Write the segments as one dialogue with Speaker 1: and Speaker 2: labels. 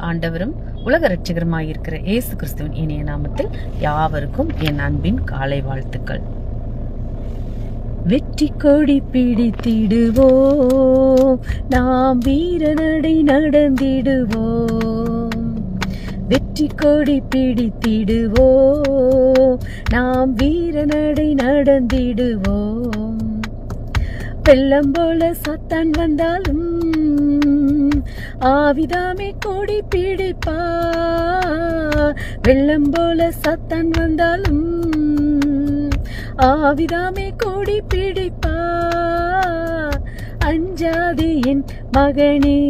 Speaker 1: ஆண்டவரும் உலக இரட்சகருமாயிருக்கிற இயேசு கிறிஸ்துவின் இனிய நாமத்தில் யாவருக்கும் என் அன்பின் காலை வாழ்த்துக்கள். வெற்றி கொடி பிடித்திடுவோம், நாம் வீரநடை நடந்திடுவோம். வெற்றி கொடி பிடித்திடுவோம், நாம் வீரநடை நடந்திடுவோம். வெள்ளம் போல சத்தான் வந்தாலும் ஆவிதாமே கொடி பிடிப்பா. வெள்ளம் போல சத்தான் வந்தாலும் ஆவிதாமே கொடி பிடிப்பா. அஞ்சாதே என் மகனே,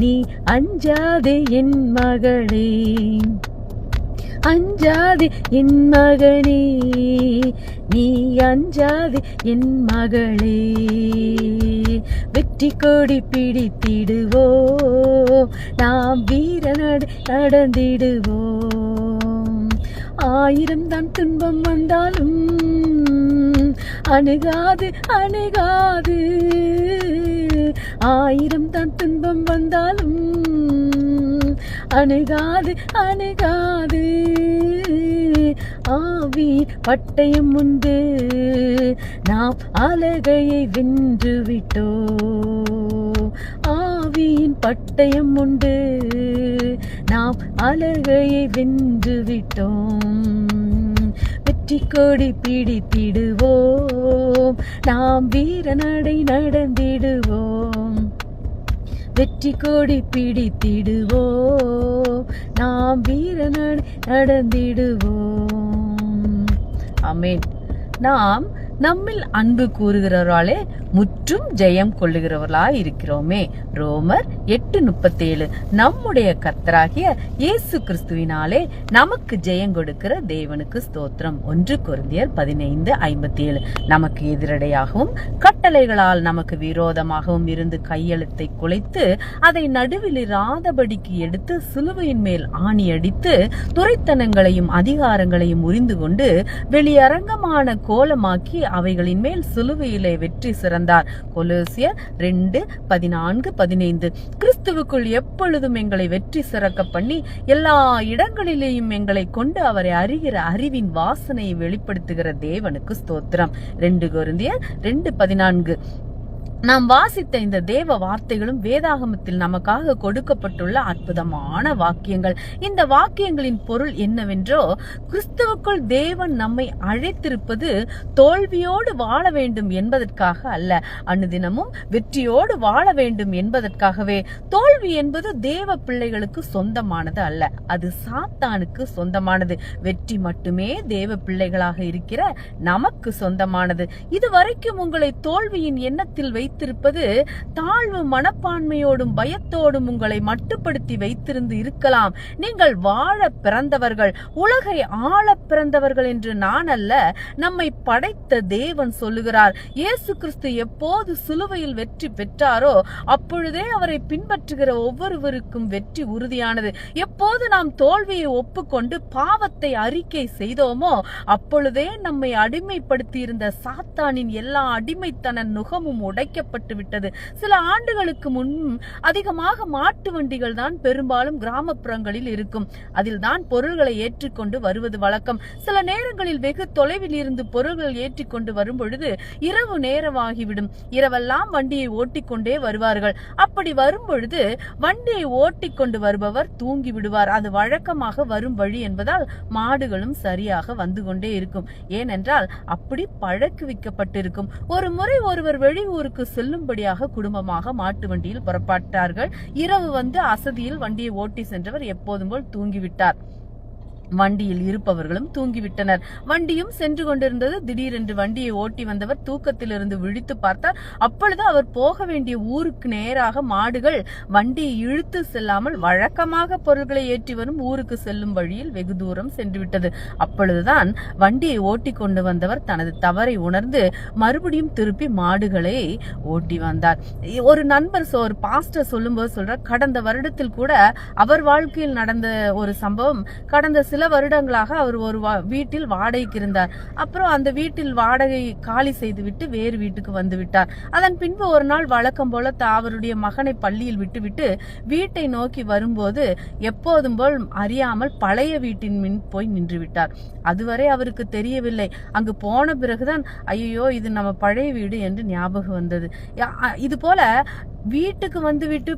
Speaker 1: நீ அஞ்சாதே என் மகளே. அஞ்சாதே என் மகனே, நீ அஞ்சாதே என் மகளே. வெற்றி கொடி பிடித்திடுவோம், நாம் வீரநடை நடந்திடுவோம். 1000 தான் துன்பம் வந்தாலும் அணுகாது அணுகாது. 1000 தான் துன்பம் வந்தாலும் அணுகாது அணுகாது. ஆவி பட்டயம் உண்டு, நாம் அலகையை வென்று விட்டோம். ஆவியின் பட்டயம் உண்டு, நாம் அலகையை வென்று விட்டோம். வெற்றி கொடி பிடித்திடுவோம், நாம் வீரநடை நடந்திடுவோம். வெற்றி கொடி பிடித்திடுவோம், நாம் வீரநடை நடந்திடுவோம். ஆமென். நாம் நம்மில் அன்பு கூறுகிறவர்களாலே முற்றும் ஜெயம் கொள்ளுகிறவர்களாய் இருக்கிறோமே. ரோமர் 8:37. நம்முடைய கர்த்தராகிய இயேசு கிறிஸ்துவினாலே நமக்கு ஜெயம் கொடுக்கிற தேவனுக்கு ஸ்தோத்திரம். 1 கொரிந்தியர் 15:57. நமக்கு எதிரடையாகவும் கட்டளைகளால் நமக்கு விரோதமாகவும் இருந்து கையெழுத்தை குலைத்து அதை நடுவில் இராதபடிக்கு எடுத்து சிலுவையின் மேல் ஆணி அடித்து துரைத்தனங்களையும் அதிகாரங்களையும் உரிந்து கொண்டு வெளியரங்கமான கோலமாக்கி அவைகளின் மேல் சிலுவையிலே வெற்றி சிறந்தார். கொலோசியர் 2:14-15. கிறிஸ்துவுக்குள் எப்பொழுதும் எங்களை வெற்றி சிறக்க பண்ணி எல்லா இடங்களிலேயும் எங்களை கொண்டு அவரை அறிகிற அறிவின் வாசனையை வெளிப்படுத்துகிற தேவனுக்கு ஸ்தோத்திரம். 2 கொரிந்தியர் 2:14. நாம் வாசித்த இந்த தேவ வார்த்தைகளும் வேதாகமத்தில் நமக்காக கொடுக்கப்பட்டுள்ள அற்புதமான வாக்கியங்கள். இந்த வாக்கியங்களின் பொருள் என்னவென்றோ, கிறிஸ்துவுக்குள் தேவன் நம்மை அழைத்திருப்பது தோல்வியோடு வாழ வேண்டும் என்பதற்காக அல்ல, அனுதினமும் வெற்றியோடு வாழ வேண்டும் என்பதற்காகவே. தோல்வி என்பது தேவ பிள்ளைகளுக்கு சொந்தமானது அல்ல, அது சாத்தானுக்கு சொந்தமானது. வெற்றி மட்டுமே தேவ பிள்ளைகளாக இருக்கிற நமக்கு சொந்தமானது. இதுவரைக்கும் உங்களை தோல்வியின் எண்ணத்தில் வைத்திருப்பது தாழ்வு மனப்பான்மையோடும் பயத்தோடும் உங்களை மட்டுப்படுத்தி வைத்திருந்து இருக்கலாம். நீங்கள் வாழ பிறந்தவர்கள், உலகை ஆள பிறந்தவர்கள் என்று நான் அல்ல, நம்மை படைத்த தேவன் சொல்லுகிறார். இயேசு கிறிஸ்து எப்போது சிலுவையில் வெற்றி பெற்றாரோ அப்பொழுதே அவரை பின்பற்றுகிற ஒவ்வொருவருக்கும் வெற்றி உறுதியானது. எப்போது நாம் தோல்வியை ஒப்புக்கொண்டு பாவத்தை அறிக்கை செய்தோமோ அப்பொழுதே நம்மை அடிமைப்படுத்தி இருந்த சாத்தானின் எல்லா அடிமைத்தன நுகமும் உடைக்கப்பட்டு விட்டது. சில ஆண்டுகளுக்கு முன் அதிகமாக மாட்டு வண்டிகள் தான் பெரும்பாலும் கிராமப்புறங்களில் இருக்கும். அதில் தான் பொருள்களை ஏற்றிக்கொண்டு வருவது வழக்கம். சில நேரங்களில் வெகு தொலைவில் இருந்து பொருள்கள் ஏற்றிக்கொண்டு வரும் பொழுது இரவு நேரமாகிவிடும். இரவெல்லாம் வண்டியை ஓட்டிக்கொண்டே வருவார்கள். அப்படி வரும் பொழுது வண்டியை ஓட்டிக்கொண்டு வருபவர் தூங்கி விடுவார். அது வழக்கமாக வரும் வழி என்பதால் மாடுகளும் சரியாக வந்து கொண்டே இருக்கும். ஏனென்றால் அப்படி பழக்குவிக்கப்பட்டிருக்கும். ஒரு முறை ஒருவர் வெளியூருக்கு செல்லும்படியாக குடும்பமாக மாட்டு வண்டியில் புறப்பட்டார்கள். இரவு வந்து அசதியில் வண்டியை ஓட்டி சென்றவர் எப்போதும் போல் தூங்கிவிட்டார். வண்டியில் இருப்பவர்களும் தூங்கிவிட்டனர். வண்டியும் சென்று கொண்டிருந்தது. திடீரென்று வண்டியை ஓட்டி வந்தவர் தூக்கத்திலிருந்து விழித்து பார்த்தார். அப்பொழுது அவர் போக வேண்டிய ஊருக்கு நேராக மாடுகள் வண்டியை இழுத்து செல்லாமல் வழக்கமாக பொருட்களை ஏற்றி வரும் ஊருக்கு செல்லும் வழியில் வெகு தூரம் சென்று விட்டது. அப்பொழுதுதான் வண்டியை ஓட்டி கொண்டு வந்தவர் தனது தவறை உணர்ந்து மறுபடியும் திருப்பி மாடுகளை ஓட்டி வந்தார். ஒரு நண்பர், ஒரு பாஸ்டர் சொல்லும்போது சொல்றார், கடந்த வருடத்தில் கூட அவர் வாழ்க்கையில் நடந்த ஒரு சம்பவம். கடந்த சில சில வருடங்களாக அவர் ஒரு வீட்டில் வாடகைக்கு இருந்தார். அப்புறம் அந்த வீட்டில் வாடகை காலி செய்து விட்டு வேறு வீட்டுக்கு வந்து விட்டார். அதன் பின்பு ஒரு நாள் வழக்கம் போல அவருடைய மகனை பள்ளியில் விட்டுவிட்டு வீட்டை நோக்கி வரும்போது எப்போதும் போல் அறியாமல் பழைய வீட்டின் முன் போய் நின்று விட்டார். அதுவரை அவருக்கு தெரியவில்லை. அங்கு போன பிறகுதான் ஐயோ இது நம்ம பழைய வீடு என்று ஞாபகம் வந்தது. இது போல வீட்டுக்கு வந்துவிட்டு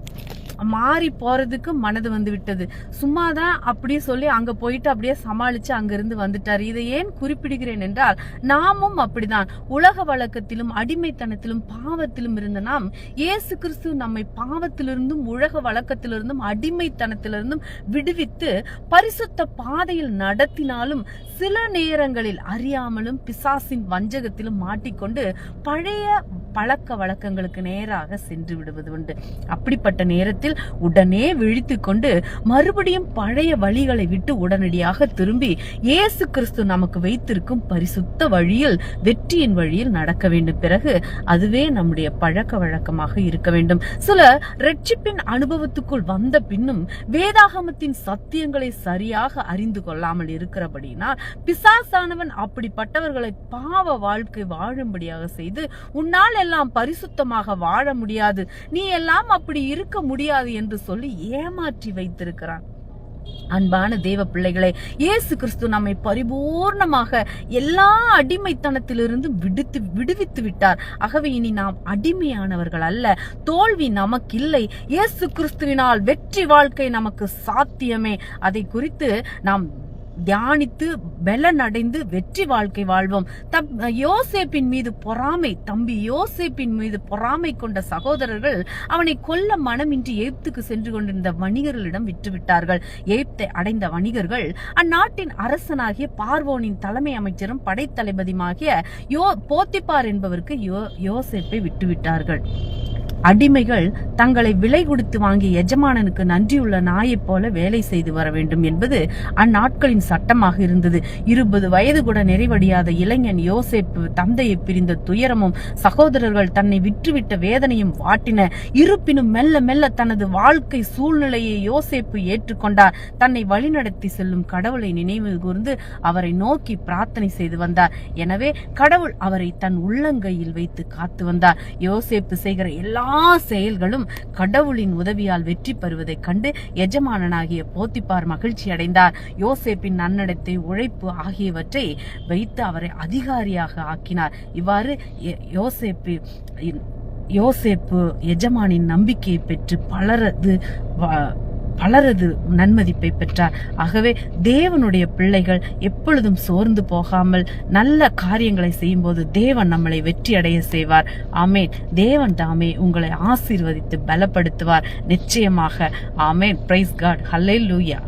Speaker 1: மாறி போறதுக்கு மனது வந்து விட்டது. சும்மாதான் அப்படியே சொல்லி அங்க போயிட்டு அப்படியே சமாளிச்சு அங்கிருந்து வந்துட்டார். இதை ஏன் குறிப்பிடுகிறேன் என்றால், நாமும் அப்படிதான் உலக வழக்கத்திலும் அடிமைத்தனத்திலும் பாவத்திலும் இருந்த நாம், இயேசு கிறிஸ்து நம்மை பாவத்திலிருந்தும் உலக வழக்கத்திலிருந்தும் அடிமைத்தனத்திலிருந்தும் விடுவித்து பரிசுத்த பாதையில் நடத்தினாலும் சில நேரங்களில் அறியாமலும் பிசாசின் வஞ்சகத்திலும் மாட்டிக்கொண்டு பழைய பழக்க வழக்கங்களுக்கு நேராக சென்று விடுவது உண்டு. அப்படிப்பட்ட நேரத்தில் உடனே விழித்து கொண்டு மறுபடியும் பழைய வழிகளை விட்டு உடனடியாக திரும்பி இயேசு கிறிஸ்து நமக்கு வைத்திருக்கும் பரிசுத்த வழியில், வெற்றியின் வழியில் நடக்க வேண்டும். பிறகு அதுவே நம்முடைய பழக்க வழக்கமாக இருக்க வேண்டும். சில ரட்சிப்பின் அனுபவத்துக்குள் வந்த பின்னும் வேதாகமத்தின் சத்தியங்களை சரியாக அறிந்து கொள்ளாமல் இருக்கிறபடினால் பிசாசானவன் அப்படிப்பட்டவர்களை பாவ வாழ்க்கை வாழும்படியாக செய்து, உன்னால் எல்லாம் பரிசுத்தமாக வாழ முடியாது, நீ எல்லாம் அப்படி இருக்க முடியாது என்று சொல்லி ஏமாற்றி வைத்திருக்கிறான். அன்பான தேவ பிள்ளைகளை, இயேசு கிறிஸ்து நம்மை பரிபூர்ணமாக எல்லா அடிமைத்தனத்திலிருந்து விடுவித்து விட்டார். ஆகவே இனி நாம் அடிமையானவர்கள் அல்ல. தோல்வி நமக்கு இல்லை. இயேசு கிறிஸ்துவினால் வெற்றி வாழ்க்கை நமக்கு சாத்தியமே. அதை குறித்து நாம் தியானித்து பலனடைந்து வெற்றி வாழ்க்கை வாழ்வோம். யோசேப்பின் மீது பொறாமை, தம்பி யோசேப்பின் மீது பொறாமை கொண்ட சகோதரர்கள் அவனை கொல்ல மனமின்றி எகிப்துக்கு சென்று கொண்டிருந்த வணிகர்களிடம் விட்டுவிட்டார்கள். எகிப்தை அடைந்த வணிகர்கள் அந்நாட்டின் அரசனாகிய பார்வோனின் தலைமை அமைச்சரும் படைத்தளபதியுமாகிய போத்திபார் என்பவருக்கு யோசேப்பை விட்டுவிட்டார்கள். அடிமைகள் தங்களை விலை கொடுத்து வாங்கிய எஜமானனுக்கு நன்றியுள்ள நாயைப் போல வேலை செய்து வர வேண்டும் என்பது அந்நாட்களின் சட்டமாக இருந்தது. 20 வயது கூட நிறைவடையாத இளைஞன் யோசேப்பு தந்தையை பிரிந்த துயரமும் சகோதரர்கள் தன்னை விற்றுவிட்ட வேதனையும் வாட்டின. இருப்பினும் மெல்ல மெல்ல தனது வாழ்க்கை சூழ்நிலையை யோசேப்பு ஏற்றுக்கொண்டார். தன்னை வழிநடத்தி செல்லும் கடவுளை நினைவு கூர்ந்து அவரை நோக்கி பிரார்த்தனை செய்து வந்தார். எனவே கடவுள் அவரை தன் உள்ளங்கையில் வைத்து காத்து வந்தார். யோசேப்பு செய்கிற எல்லா செயல்களும் கடவுளின் உதவியால் வெற்றி பெறுவதைக் கண்டு எஜமானனாகிய போத்திபார் மகிழ்ச்சி அடைந்தார். யோசேப்பின் நன்னடத்தை, உழைப்பு ஆகியவற்றை வைத்து அவரை அதிகாரியாக ஆக்கினார். இவ்வாறு யோசேப்பு எஜமானின் நம்பிக்கையை பெற்று பலரது நன்மதிப்பை பெற்றார். ஆகவே தேவனுடைய பிள்ளைகள் எப்பொழுதும் சோர்ந்து போகாமல் நல்ல காரியங்களை செய்யும் போது தேவன் நம்மளை வெற்றி அடைய செய்வார். ஆமேன். தேவன் தாமே உங்களை ஆசீர்வதித்து பலப்படுத்துவார் நிச்சயமாக. ஆமேன். Praise God. ஹல்லேலூயா.